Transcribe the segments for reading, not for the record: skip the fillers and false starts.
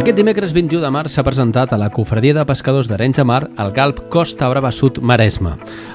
Aquest dimecres 21 de març s'ha presentat a la Cofradia de Pescadors d'Arenys de Mar el GALP Costa Brava Sud Maresme.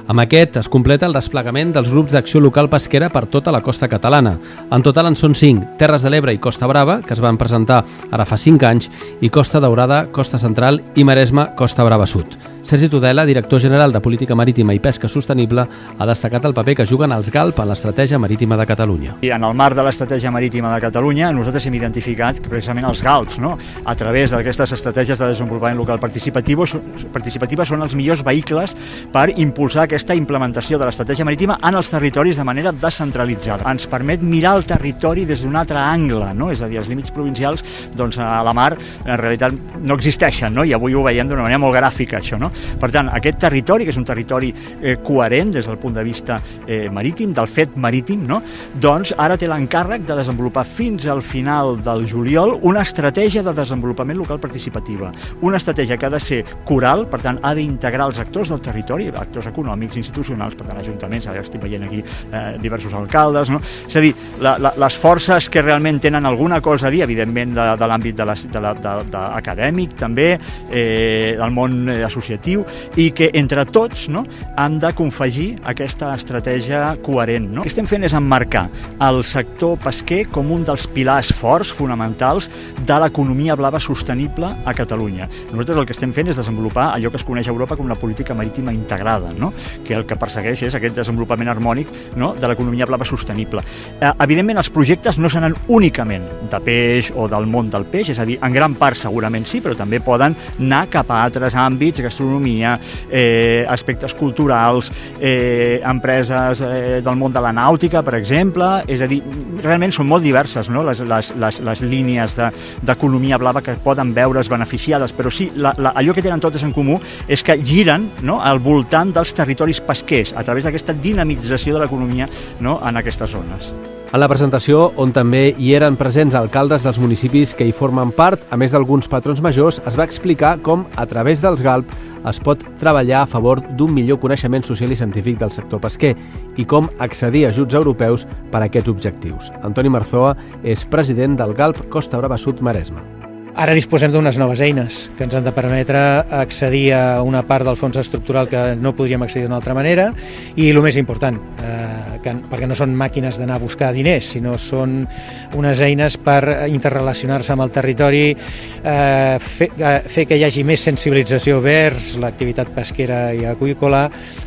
Amb aquest es completa el desplegament dels grups d'acció local pesquera per tota la costa catalana. En total en són 5, Terres de l'Ebre i Costa Brava, que es van presentar ara fa 5 anys, i Costa Daurada, Costa Central i Maresme, Costa Brava Sud. Sergi Tudela, director general de Política Marítima i Pesca Sostenible, ha destacat el paper que juguen els GALP en l'Estratègia Marítima de Catalunya. I en el marc de l'Estratègia Marítima de Catalunya nosaltres hem identificat precisament els GALPs, no? A través d'aquestes estratègies de desenvolupament local participativa són els millors vehicles per impulsar aquesta implementació de l'estratègia marítima en els territoris de manera descentralitzada. Ens permet mirar el territori des d'un altre angle, no? És a dir, els límits provincials doncs, a la mar en realitat no existeixen, no? I avui ho veiem d'una manera molt gràfica, això, no? Per tant, aquest territori, que és un territori coherent des del punt de vista marítim, del fet marítim, no? Doncs ara té l'encàrrec de desenvolupar fins al final del juliol una estratègia de desenvolupament local participativa. Una estratègia que ha de ser coral, per tant, ha d'integrar els actors del territori, actors econòmics, institucionals, per tant, ajuntaments, ara estic veient aquí diversos alcaldes, no? És a dir, les forces que realment tenen alguna cosa a dir, evidentment, de l'àmbit acadèmic, també, del món associatiu, i que entre tots, no, han de confegir aquesta estratègia coherent, no? El que estem fent és emmarcar el sector pesquer com un dels pilars forts, fonamentals, de l'economia blava sostenible a Catalunya. Nosaltres el que estem fent és desenvolupar allò que es coneix a Europa com la política marítima integrada, no? Que el que persegueix és aquest desenvolupament harmònic, no, de l'economia blava sostenible. Evidentment, els projectes no seran únicament de peix o del món del peix, és a dir, en gran part segurament sí, però també poden anar cap a altres àmbits, gastronomia, aspectes culturals, empreses del món de la nàutica, per exemple, és a dir, realment són molt diverses, no? les línies d'economia blava que poden veure's beneficiades, però sí, allò que tenen totes en comú és que giren, no, al voltant dels territoris pesquers, a través d'aquesta dinamització de l'economia, no, en aquestes zones. A la presentació, on també hi eren presents alcaldes dels municipis que hi formen part, a més d'alguns patrons majors, es va explicar com, a través dels GALP, es pot treballar a favor d'un millor coneixement social i científic del sector pesquer i com accedir a ajuts europeus per a aquests objectius. Antoni Marzoa és president del GALP Costa Brava Sud Maresme. Ara disposem d'unes noves eines que ens han de permetre accedir a una part del fons estructural que no podríem accedir d'una altra manera i el més important, perquè no són màquines d'anar a buscar diners, sinó són unes eines per interrelacionar-se amb el territori, fer que hi hagi més sensibilització vers l'activitat pesquera i aqüícola,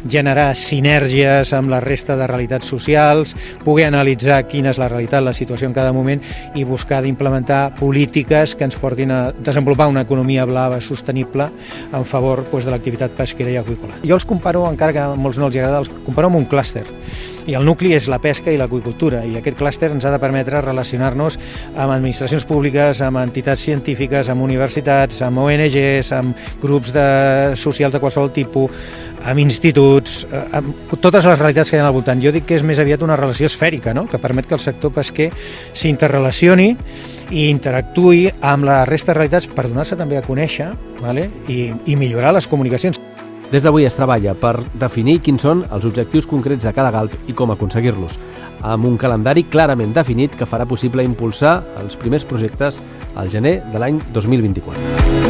generar sinergies amb la resta de realitats socials, poder analitzar quina és la realitat, la situació en cada moment i buscar d'implementar polítiques que ens portin a desenvolupar una economia blava sostenible en favor de l'activitat pesquera i aqüícola. Jo els comparo, encara que a molts no els agrada, els comparo amb un clúster. I el nucli és la pesca i l'aqüicultura, i aquest clúster ens ha de permetre relacionar-nos amb administracions públiques, amb entitats científiques, amb universitats, amb ONGs, amb grups socials de qualsevol tipus, amb instituts, amb totes les realitats que hi ha al voltant. Jo dic que és més aviat una relació esfèrica, no? Que permet que el sector pesquer s'interrelacioni i interactuï amb la resta de realitats per donar-se també a conèixer, vale? I millorar les comunicacions. Des d'avui es treballa per definir quins són els objectius concrets de cada GALP i com aconseguir-los, amb un calendari clarament definit que farà possible impulsar els primers projectes al gener de l'any 2024.